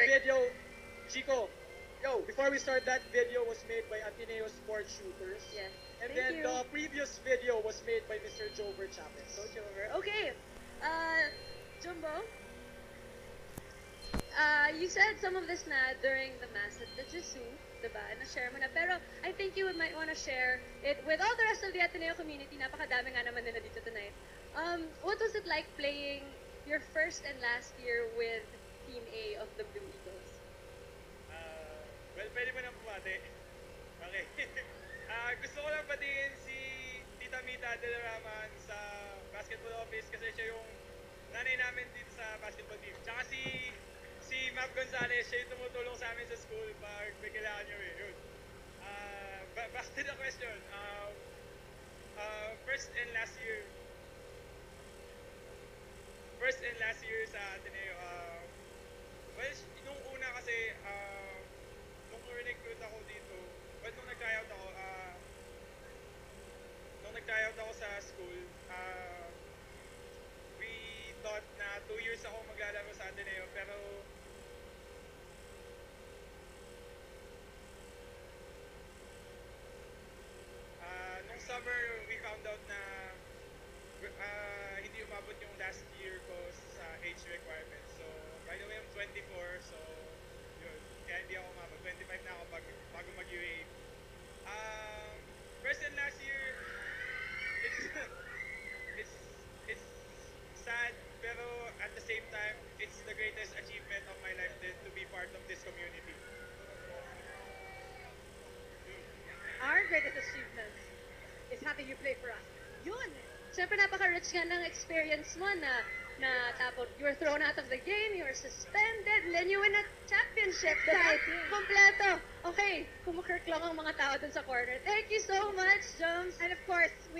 video, Chico, before we start, that video was made by Ateneo Sport Shooters. Yes. And Thank then you. the previous video was made by Mr. Jover Chavez. Coach over. Okay. Jumbo, you said some of this na during the mass at the Jisu, diba? Na-share mo na. Pero I think you might want to share it with all the rest of the Ateneo community. Napakadami nga naman nila dito tonight. What was it like playing your first and last year with Team A of the Blue Eagles? Well, pwede mo nang pumati. Okay. Gusto ko lang patingin si Tita Mita Delaraman sa basketball office kasi siya yung nanay namin dito sa basketball team. Tsaka si Ma'am Gonzalez, siya yung tumutulong sa amin sa school pag may kailangan nyo eh. Yun. Back to the question. First and last year sa Ateneo, well, nung una kasi, nung recruit ako dito, well, nung nag-tryout ako sa school, we thought na 2 years ako maglalaro sa Ateneo, pero nung summer, we found out na hindi umabot yung last year ko sa age requirements. So, by the way, I'm 24, so yun. Kaya hindi ako umabot. 25 na ako bago mag-UA. First and last year, it's sad, pero at the same time, it's the greatest achievement of my life to be part of this community. Our greatest achievement is having you play for us. Yun! Siyempre, napaka-rich nga ng experience mo na tapos you were thrown out of the game, you were suspended, and then you win a championship. Exciting. Kompleto. Okay, kumukirk lang ang mga tao dun sa corner. Thank you so much, Jones. And of course, we